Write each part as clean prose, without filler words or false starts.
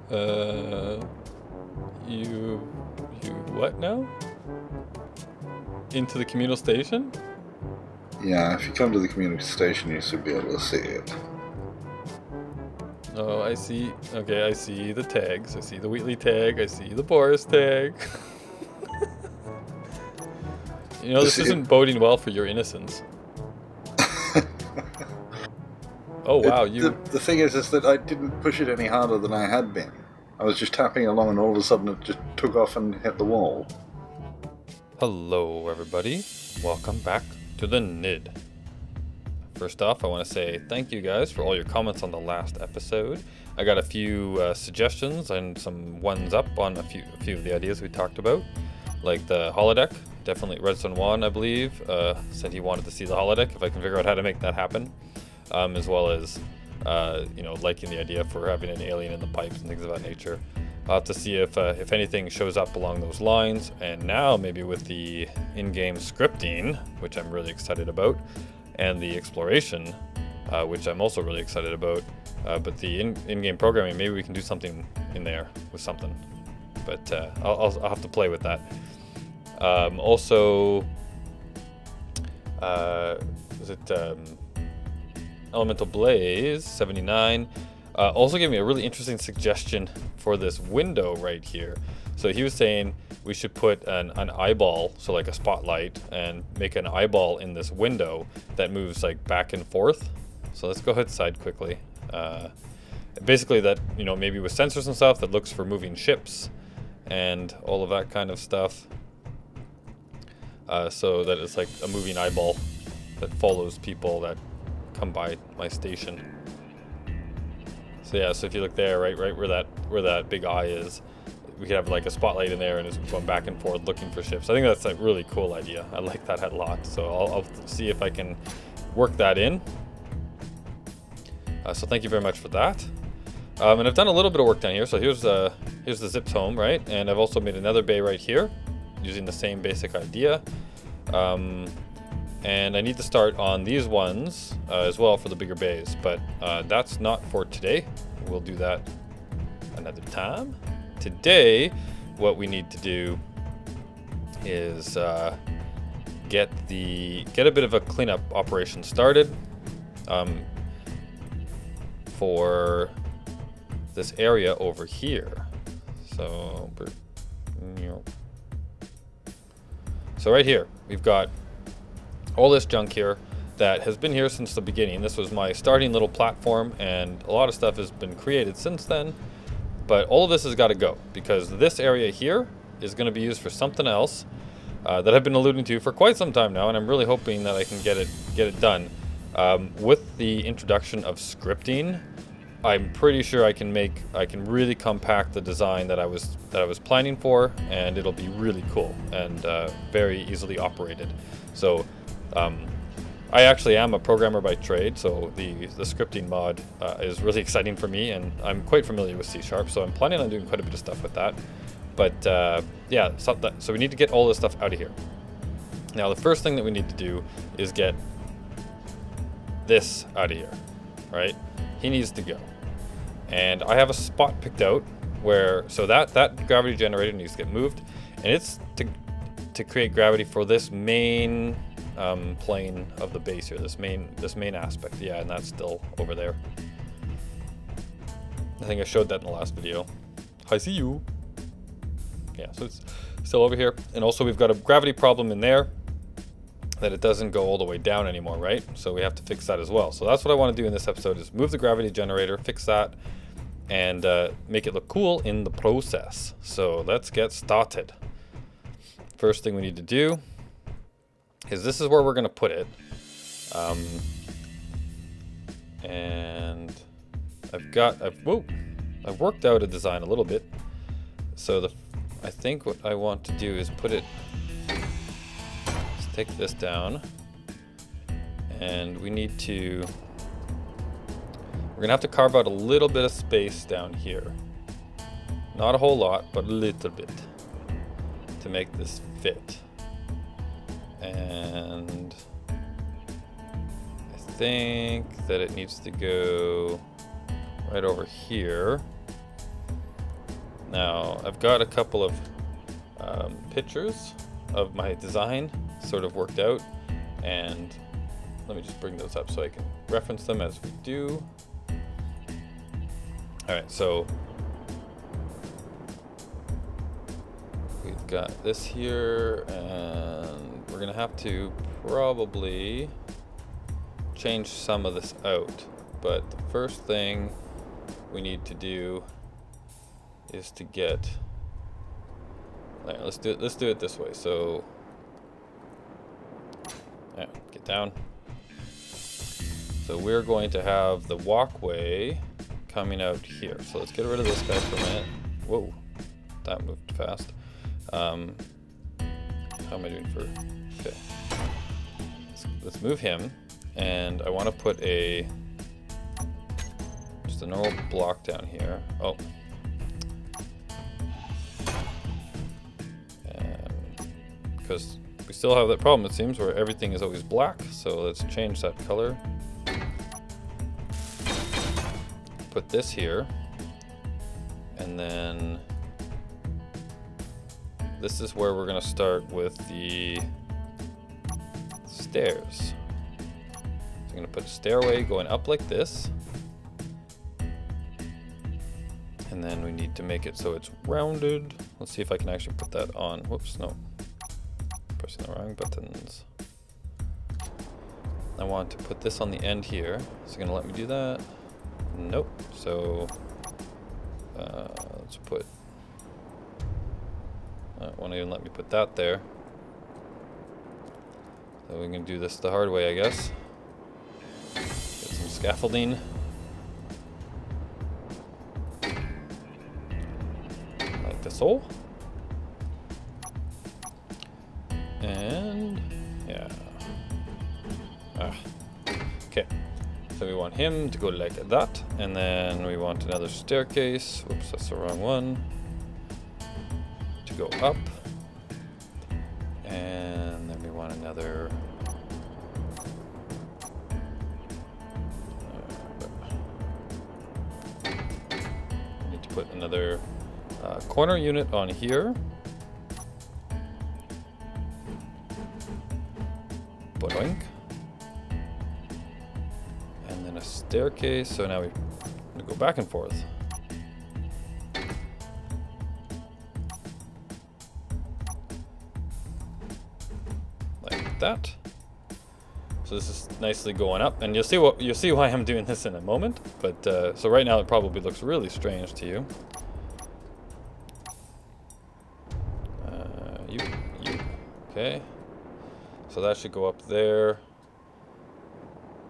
You what now? Into the communal station? Yeah, if you come to the community station, you should be able to see it. Oh, I see. Okay, I see the tags. I see the Wheatley tag. I see the Boris tag. You know, this isn't boding well for your innocence. Oh, wow, The thing is that I didn't push it any harder than I had been. I was just tapping along and all of a sudden it just took off and hit the wall. Hello, everybody. Welcome back to the Nidd. First off, I want to say thank you guys for all your comments on the last episode. I got a few suggestions and some ones up on a few of the ideas we talked about, like the holodeck. Definitely Redstone 1, I believe, said he wanted to see the holodeck, if I can figure out how to make that happen. As well as, you know, liking the idea for having an alien in the pipes and things of that nature. I'll have to see if anything shows up along those lines. And now maybe with the in-game scripting, which I'm really excited about, and the exploration, which I'm also really excited about, but the in-game programming, maybe we can do something in there with something. But I'll have to play with that. Also, was it Elemental Blaze 79 also gave me a really interesting suggestion for this window right here. So he was saying we should put an eyeball, so like a spotlight, and make an eyeball in this window that moves like back and forth. So let's go outside quickly. Basically that, you know, maybe with sensors and stuff that looks for moving ships and all of that kind of stuff. So that it's like a moving eyeball that follows people that come by my station. So yeah, so if you look there, right where that big eye is, we could have like a spotlight in there and it's going back and forth looking for ships. I think that's a really cool idea. I like that a lot. So I'll see if I can work that in. So thank you very much for that. And I've done a little bit of work down here. So here's the Zips home, right? And I've also made another bay right here using the same basic idea. And I need to start on these ones as well for the bigger bays, but that's not for today. We'll do that another time. Today, what we need to do is get a bit of a cleanup operation started for this area over here. So right here, we've got all this junk here that has been here since the beginning. This was my starting little platform, and a lot of stuff has been created since then. But all of this has got to go, because this area here is going to be used for something else that I've been alluding to for quite some time now, and I'm really hoping that I can get it done. With the introduction of scripting, I'm pretty sure I can really compact the design that I was planning for, and it'll be really cool and very easily operated. So I actually am a programmer by trade, so the scripting mod is really exciting for me, and I'm quite familiar with C#, so I'm planning on doing quite a bit of stuff with that. But yeah, so we need to get all this stuff out of here. Now the first thing that we need to do is get this out of here, right? He needs to go. And I have a spot picked out where, so that gravity generator needs to get moved, and it's to create gravity for this main plane of the base here, this main aspect. Yeah, and that's still over there. I think I showed that in the last video. I see you. Yeah, so it's still over here. And also we've got a gravity problem in there, that it doesn't go all the way down anymore, right? So we have to fix that as well. So that's what I want to do in this episode, is move the gravity generator, fix that, and make it look cool in the process. So let's get started. First thing we need to do is, this is where we're going to put it. And I've worked out a design a little bit. So I think what I want to do is put it, let's take this down, and we're going to have to carve out a little bit of space down here. Not a whole lot, but a little bit, to make this fit. And I think that it needs to go right over here. Now, I've got a couple of pictures of my design sort of worked out, and let me just bring those up so I can reference them as we do. Alright, so we've got this here, and we're gonna have to probably change some of this out, but the first thing we need to do is to get, right, let's do it this way. So yeah, get down. So we're going to have the walkway coming out here. So let's get rid of this guy for a minute. Whoa, that moved fast. How am I doing for, okay. Let's move him, and I want to put just a normal block down here. Oh. Because we still have that problem, it seems, where everything is always black. So let's change that color. Put this here, and then this is where we're going to start with the stairs. So I'm going to put a stairway going up like this, and then we need to make it so it's rounded. Let's see if I can actually put that on. Whoops, no. Pressing the wrong buttons. I want to put this on the end here. Is it going to let me do that? Nope. So let's put, it won't even let me put that there. So we can do this the hard way, I guess. Get some scaffolding. Like so. And yeah. Okay. So we want him to go like that, and then we want another staircase. Whoops, that's the wrong one. To go up, and then we want another. We need to put another corner unit on here. Boink. And then a staircase, so now we go back and forth. Like that. So this is nicely going up, and you'll see why I'm doing this in a moment. But so right now it probably looks really strange to you. Okay. So that should go up there,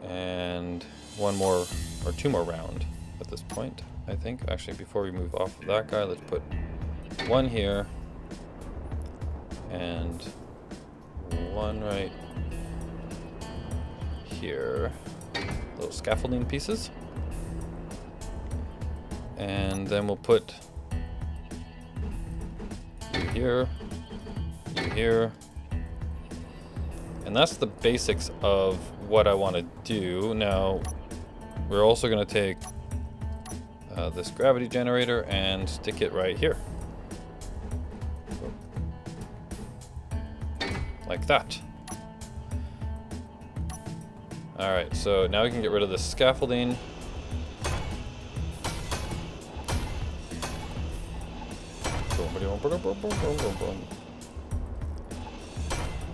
and one more or two more round at this point, I think. Actually, before we move off of that guy, let's put one here and one right here. Little scaffolding pieces, and then we'll put you here, you here. And that's the basics of what I want to do. Now, we're also going to take this gravity generator and stick it right here. Like that. Alright, so now we can get rid of the scaffolding.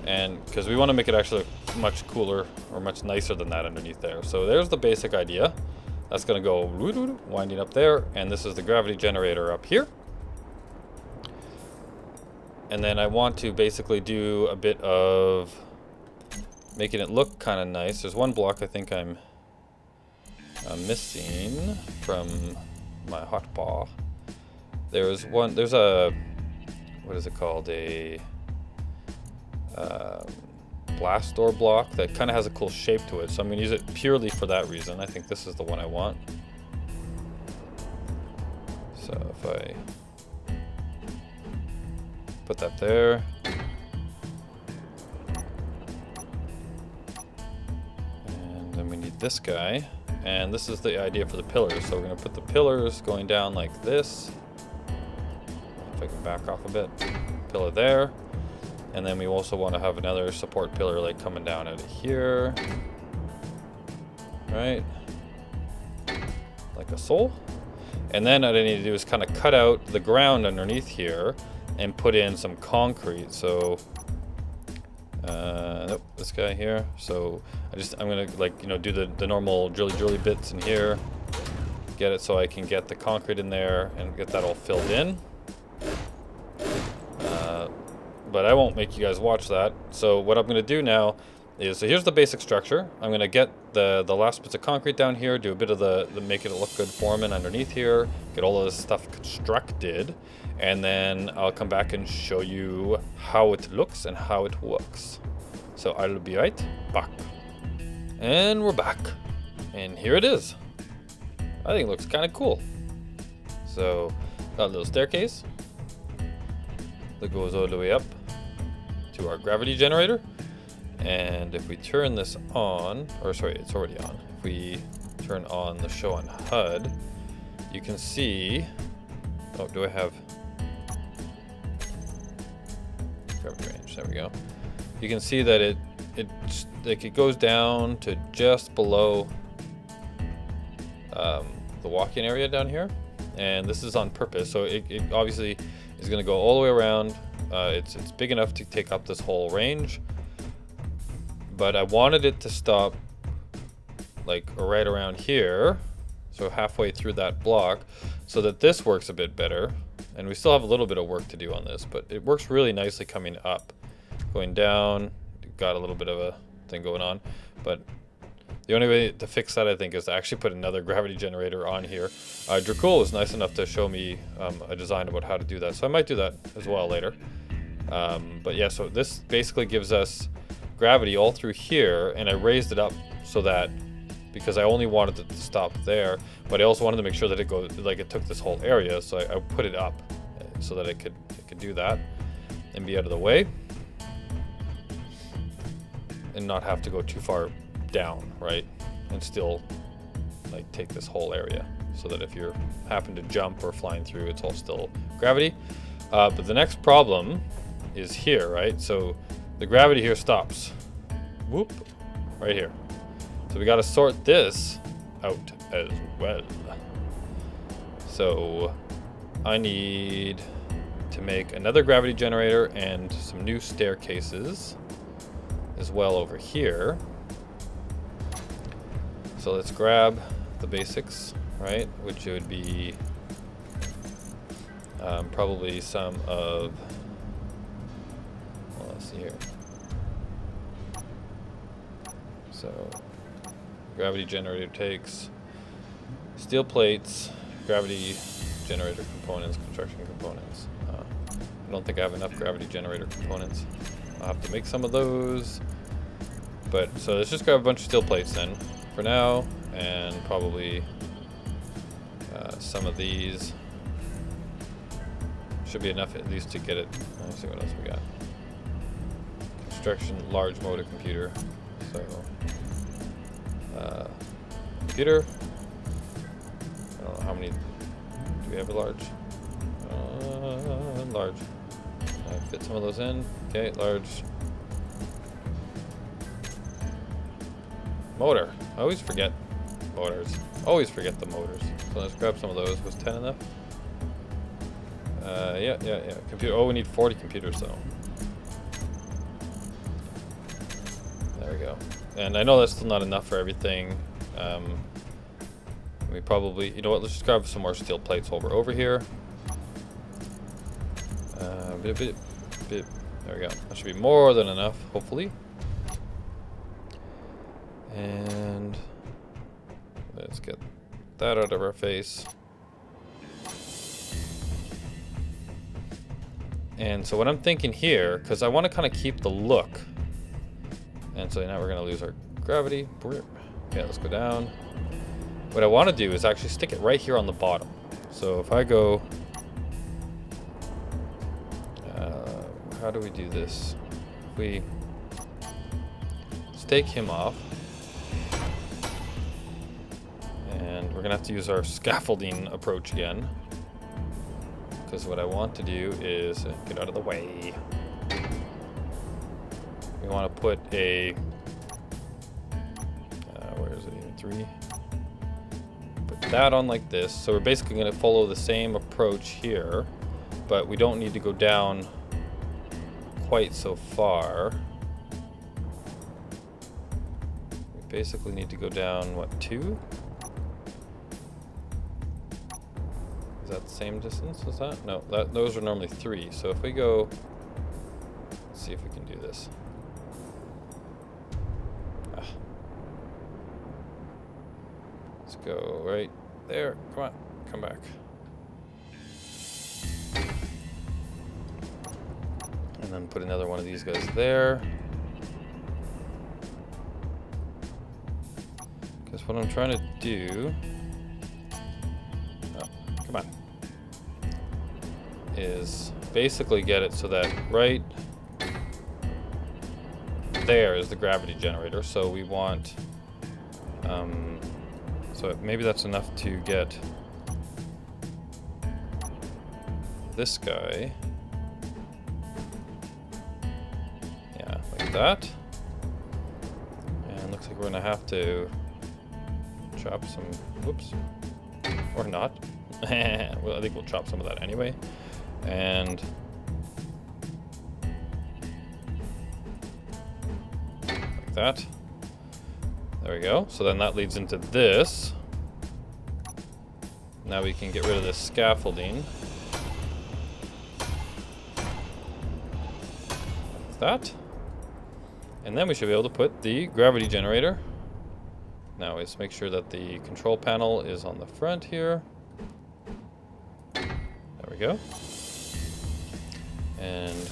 And because we want to make it actually look much cooler or much nicer than that underneath there. So there's the basic idea. That's going to go winding up there, and this is the gravity generator up here. And then I want to basically do a bit of making it look kind of nice. There's one block I think I'm missing from my hotbar. There's a, what is it called, a blast door block that kind of has a cool shape to it, so I'm going to use it purely for that reason. I think this is the one I want. So if I put that there, and then we need this guy, and this is the idea for the pillars. So we're going to put the pillars going down like this, If I can back off a bit. Pillar there. And then we also want to have another support pillar like coming down out of here. Right? Like a soul. And then what I need to do is kind of cut out the ground underneath here and put in some concrete. So nope, this guy here. So I'm gonna, like, you know, do the normal drilly bits in here, get it so I can get the concrete in there and get that all filled in. But I won't make you guys watch that. So what I'm gonna do now is, so here's the basic structure. I'm gonna get the last bits of concrete down here, do a bit of the make it look good foreman underneath here, get all of this stuff constructed, and then I'll come back and show you how it looks and how it works. So I'll be right back. And we're back. And here it is. I think it looks kind of cool. So got a little staircase that goes all the way up to our gravity generator. And if we turn this on, or sorry, it's already on. If we turn on the show on HUD, you can see, oh, do I have gravity range? There we go. You can see that it goes down to just below the walk-in area down here, and this is on purpose. So it obviously is going to go all the way around. It's big enough to take up this whole range. But I wanted it to stop like right around here, so halfway through that block, so that this works a bit better. And we still have a little bit of work to do on this, but it works really nicely coming up. Going down, got a little bit of a thing going on, but the only way to fix that, I think, is to actually put another gravity generator on here. Dracul was nice enough to show me a design about how to do that, so I might do that as well later. But yeah, so this basically gives us gravity all through here, and I raised it up so that, because I only wanted it to stop there, but I also wanted to make sure that it goes, like, it took this whole area, so I put it up so that it could do that and be out of the way and not have to go too far down, right? And still like take this whole area, so that if you're happen to jump or flying through, it's all still gravity. But the next problem is here, right? So the gravity here stops, whoop, right here. So we got to sort this out as well. So I need to make another gravity generator and some new staircases as well over here. So let's grab the basics, right? Which would be probably some of, well, let's see here. So gravity generator takes steel plates, gravity generator components, construction components. I don't think I have enough gravity generator components. I'll have to make some of those. But so let's just grab a bunch of steel plates then for now, and probably some of these. Should be enough at least to get it. Let's see what else we got. Construction large motor computer. So computer. I don't know how many. Do we have a large? Large. I fit some of those in. Okay, large. Motor. I always forget motors. Always forget the motors. So let's grab some of those. Was 10 enough? Yeah. Computer. Oh, we need 40 computers though. There we go. And I know that's still not enough for everything. We probably, you know what? Let's just grab some more steel plates over here. Bit. There we go. That should be more than enough, hopefully. And let's get that out of our face. And so what I'm thinking here, because I want to kind of keep the look, and so now we're going to lose our gravity. Okay, let's go down. What I want to do is actually stick it right here on the bottom. So if I go, how do we do this? If we stake him off, and we're gonna have to use our scaffolding approach again, because what I want to do is get out of the way. We want to put a where is it even? 3. Put that on like this. So we're basically going to follow the same approach here, but we don't need to go down quite so far. We basically need to go down, what, 2? Is that the same distance as that? No, those are normally 3. So if we go, let's see if we can do this. Let's go right there. Come on, come back. And then put another one of these guys there. Because what I'm trying to do, oh, come on, is basically get it so that right there is the gravity generator. So we want, so maybe that's enough to get this guy. Yeah, like that. And looks like we're gonna have to chop some, whoops, or not. Well, I think we'll chop some of that anyway. And like that. There we go. So then that leads into this. Now we can get rid of this scaffolding. Like that. And then we should be able to put the gravity generator. Now let's make sure that the control panel is on the front here. There we go. And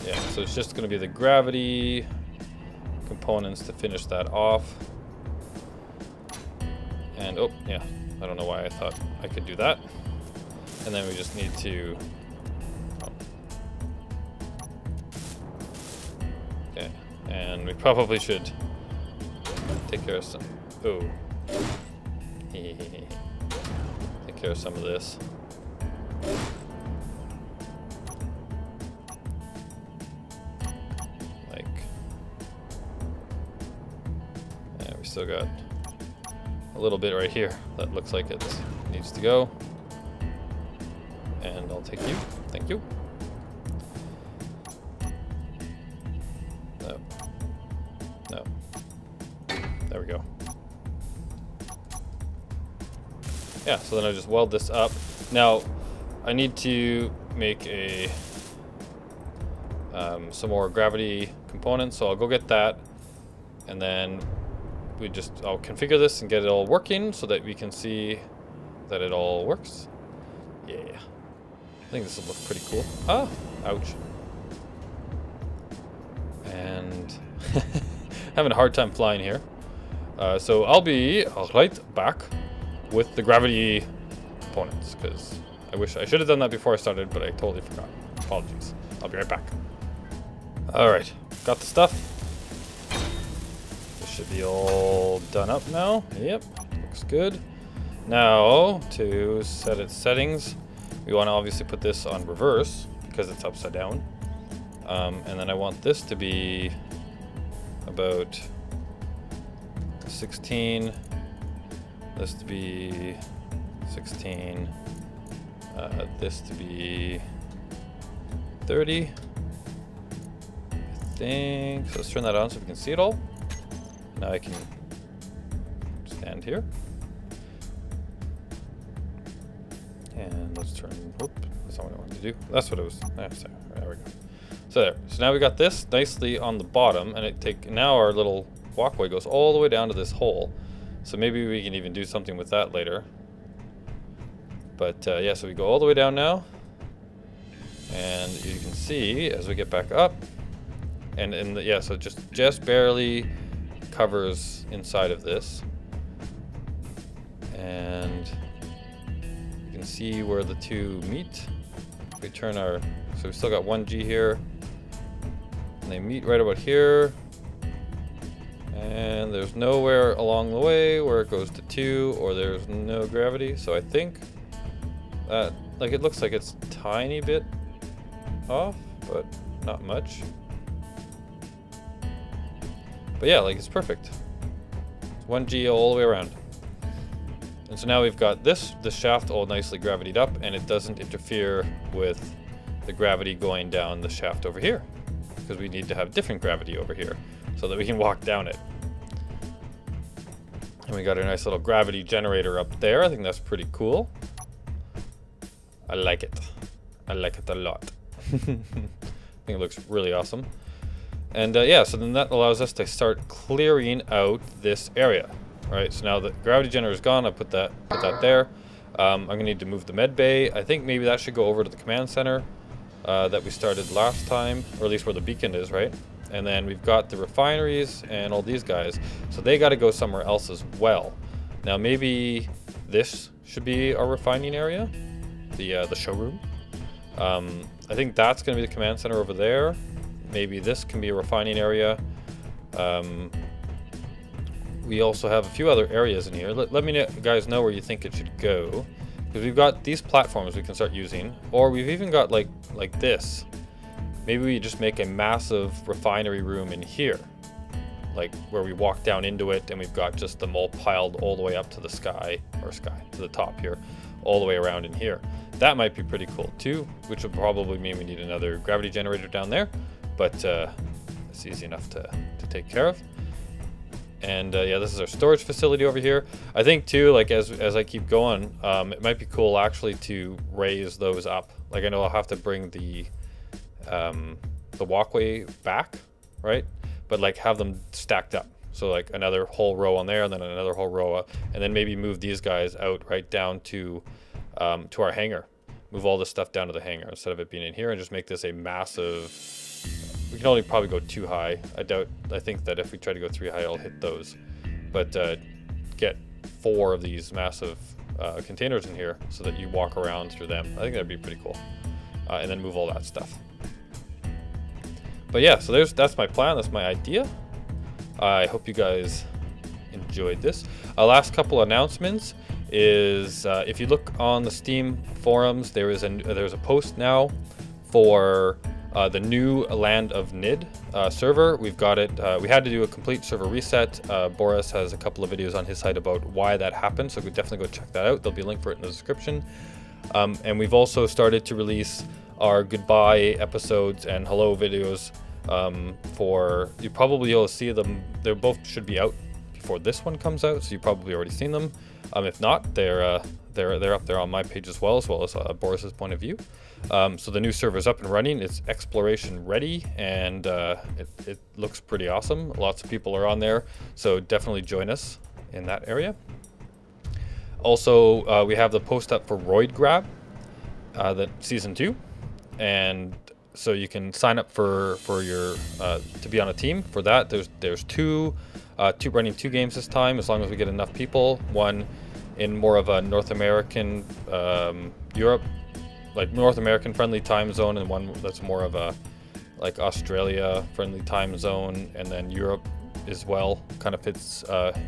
yeah, so it's just going to be the gravity components to finish that off. And oh yeah, I don't know why I thought I could do that. And then we just need to, oh. Okay, and we probably should take care of some, oh, take care of some of this. Still got a little bit right here that looks like it needs to go. And I'll take you. Thank you. No. No. There we go. Yeah, so then I just weld this up. Now, I need to make a some more gravity components, so I'll go get that. And then I'll configure this and get it all working so that we can see that it all works. Yeah. I think this will look pretty cool. Ah, ouch. And having a hard time flying here. So I'll be right back with the gravity components, because I should have done that before I started, but I totally forgot. Apologies. I'll be right back. Alright, got the stuff. Should be all done up now. Yep, looks good. Now, to set its settings, we want to obviously put this on reverse because it's upside down. And then I want this to be about 16, this to be 16, this to be 30, I think. So let's turn that on so we can see it all. Now I can stand here. And let's turn, whoop, that's not what I wanted to do. That's what it was, there we go. So there, so now we got this nicely on the bottom, and now our little walkway goes all the way down to this hole. So maybe we can even do something with that later. But yeah, so we go all the way down now. And you can see as we get back up, and yeah, so just barely covers inside of this, and you can see where the two meet. We turn so we still got 1G here, and they meet right about here, and there's nowhere along the way where it goes to 2 or there's no gravity. So I think that Like, it looks like it's a tiny bit off, but not much. But yeah, like, it's perfect. It's 1G all the way around. And so now we've got this shaft all nicely gravitied up, and it doesn't interfere with the gravity going down the shaft over here, because we need to have different gravity over here so that we can walk down it. And we got a nice little gravity generator up there. I think that's pretty cool. I like it. I like it a lot. I think it looks really awesome. And yeah, so then that allows us to start clearing out this area. Right, so now the gravity generator is gone. I put that there. I'm gonna need to move the med bay. I think maybe that should go over to the command center that we started last time, or at least where the beacon is, right? And then we've got the refineries and all these guys, so they got to go somewhere else as well. Now maybe this should be our refining area, the showroom. I think that's gonna be the command center over there. Maybe this can be a refining area. We also have a few other areas in here. Let me guys know where you think it should go, because we've got these platforms we can start using, or we've even got like this. Maybe we just make a massive refinery room in here, like where we walk down into it, and we've got just them all piled all the way up to the to the top here, all the way around in here. That might be pretty cool too, which would probably mean we need another gravity generator down there, but it's easy enough to take care of. And yeah, this is our storage facility over here. I think too, like as I keep going, it might be cool actually to raise those up. Like I know I'll have to bring the walkway back, right? But like have them stacked up. So like another whole row on there, and then another whole row up, and then maybe move these guys out right down to our hangar. Move all this stuff down to the hangar instead of it being in here, and just make this a massive. We can only probably go 2 high. I think that if we try to go 3 high, I'll hit those. But get 4 of these massive containers in here so that you walk around through them. I think that'd be pretty cool. And then move all that stuff. But yeah, so that's my plan. That's my idea. I hope you guys enjoyed this. Last couple announcements is if you look on the Steam forums, there's a post now for the new Land of Nidd server. We've got it. We had to do a complete server reset. Boris has a couple of videos on his site about why that happened, so we definitely go check that out. There'll be a link for it in the description. And we've also started to release our goodbye episodes and hello videos. You'll see them. They both should be out before this one comes out, so you've probably already seen them. If not, they're up there on my page as well as Boris's point of view. So the new server is up and running. It's exploration ready, and it looks pretty awesome. Lots of people are on there, so definitely join us in that area. Also, we have the post up for Roid Grab, that season 2, and so you can sign up for your to be on a team for that. There's running 2 games this time, as long as we get enough people. One in more of a North American, Europe, like North American friendly time zone, and one that's more of a like Australia friendly time zone, and then Europe as well kind of fits.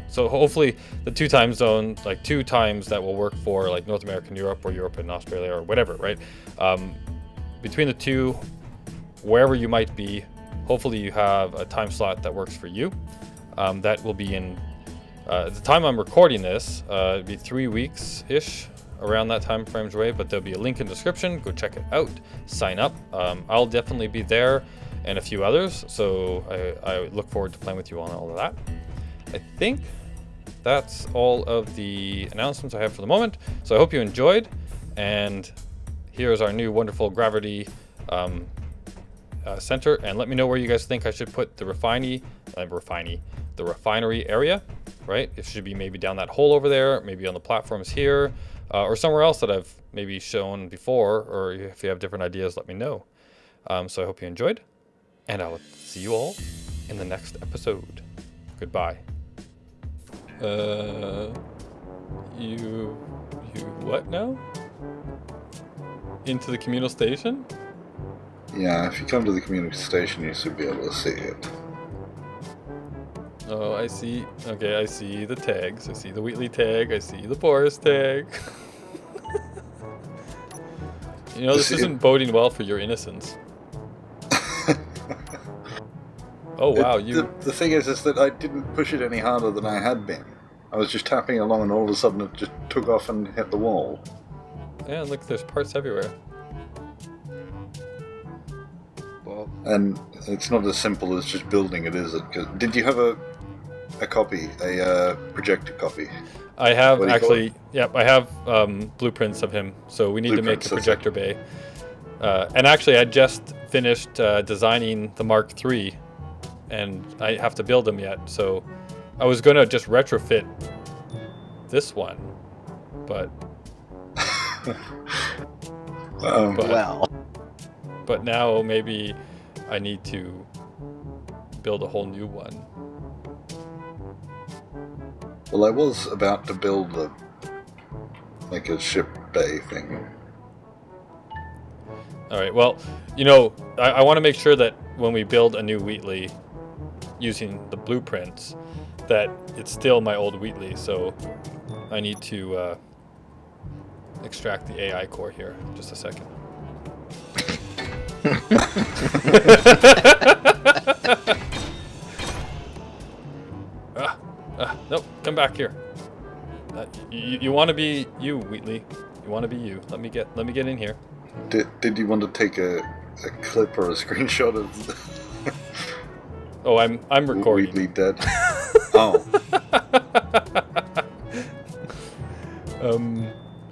So hopefully the 2 time zone, like 2 times that will work for like North American Europe or Europe and Australia or whatever, right? Between the 2, wherever you might be, hopefully you have a time slot that works for you. That will be in at the time I'm recording this, it'd be 3 weeks-ish, around that time frame's away, but there'll be a link in the description. Go check it out, sign up. I'll definitely be there, and a few others, so I look forward to playing with you on all of that. I think that's all of the announcements I have for the moment, so I hope you enjoyed, and here's our new wonderful gravity center, and let me know where you guys think I should put the refinery area, right? It should be maybe down that hole over there, maybe on the platforms here, or somewhere else that I've maybe shown before, or if you have different ideas, let me know. So I hope you enjoyed, and I will see you all in the next episode. Goodbye. You what now? Into the communal station? Yeah, if you come to the community station, you should be able to see it. Oh, I see. Okay, I see the tags. I see the Wheatley tag. I see the Boris tag. You know, this isn't boding well for your innocence. Oh wow, The thing is that I didn't push it any harder than I had been. I was just tapping along and all of a sudden it just took off and hit the wall. Yeah, look, there's parts everywhere. Well, and it's not as simple as just building it, is it? 'Cause did you have a copy, a projector copy? I have actually, yep, I have blueprints of him, so we need to make a projector bay. And actually, I just finished designing the Mark III, and I have to build them yet, so I was going to just retrofit this one, but... But now maybe I need to build a whole new one. Well, I was about to build like a ship bay thing. Alright, well, you know, I want to make sure that when we build a new Wheatley using the blueprints, that it's still my old Wheatley, so I need to extract the AI core here. Just a second. Nope, come back here. You want to be you, Wheatley. You want to be you. Let me get in here. Did you want to take a clip or a screenshot of? Oh, I'm recording. Wheatley dead. Oh.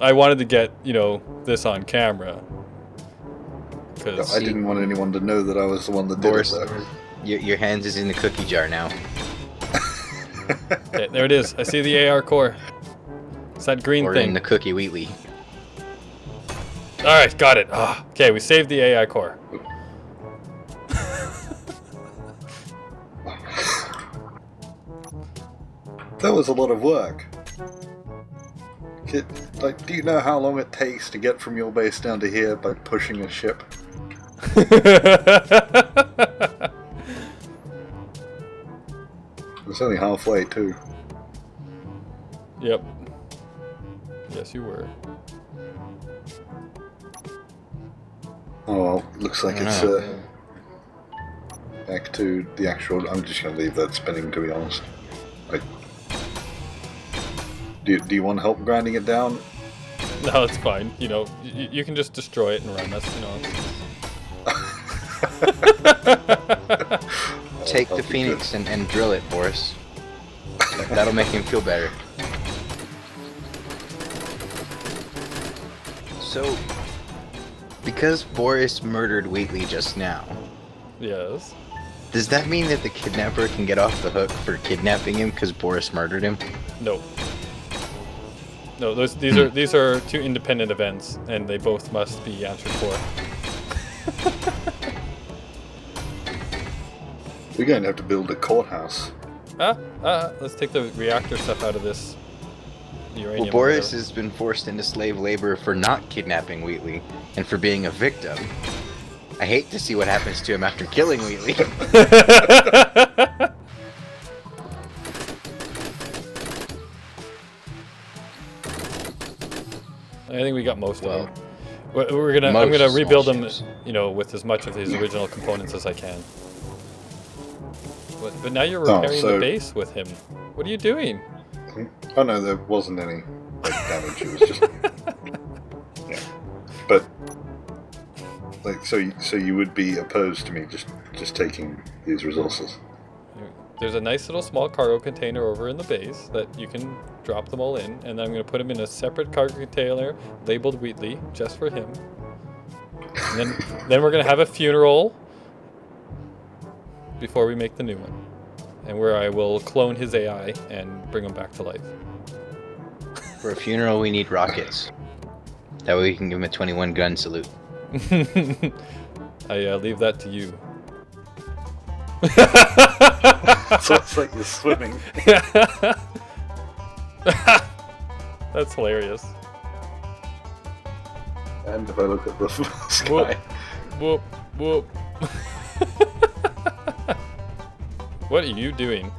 I wanted to get, you know, this on camera. Cause I didn't want anyone to know that I was the one that did Boris, it, though. Your hands is in the cookie jar now. Okay, there it is. I see the AR core. It's that green or thing. in the cookie Wheatley. Alright, got it. Oh, okay, we saved the AI core. That was a lot of work. Like, do you know how long it takes to get from your base down to here by pushing a ship? It's only halfway, too. Yep. Yes, you were. Oh, well, looks like it's back to the actual... I'm just going to leave that spinning, to be honest. Do you want help grinding it down? No, it's fine. You know, you can just destroy it and run us, you know. Take the Phoenix and drill it, Boris. That'll make him feel better. So, because Boris murdered Wheatley just now, Yes. does that mean that the kidnapper can get off the hook for kidnapping him because Boris murdered him? No. No, these are two independent events, and they both must be answered for. We're going to have to build a courthouse. Let's take the reactor stuff out of this uranium. Well, Boris has been forced into slave labor for not kidnapping Wheatley, and for being a victim. I hate to see what happens to him after killing Wheatley. I think we got most of them. I'm gonna rebuild them, you know, with as much of his original components as I can. But now you're repairing the base with him. What are you doing? Oh no, there wasn't any damage. It was just yeah. But like, so you would be opposed to me just taking these resources? There's a nice little small cargo container over in the base that you can drop them all in, and then I'm going to put them in a separate cargo container labeled Wheatley just for him. And then we're going to have a funeral before we make the new one, and where I will clone his AI and bring him back to life. For a funeral, we need rockets. That way we can give him a 21 gun salute. I leave that to you. So it's like you're swimming. That's hilarious. And if I look at the sky. Whoop, whoop. What are you doing?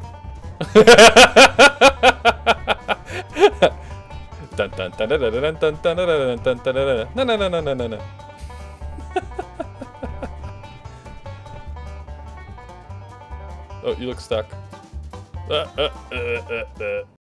Oh, you look stuck.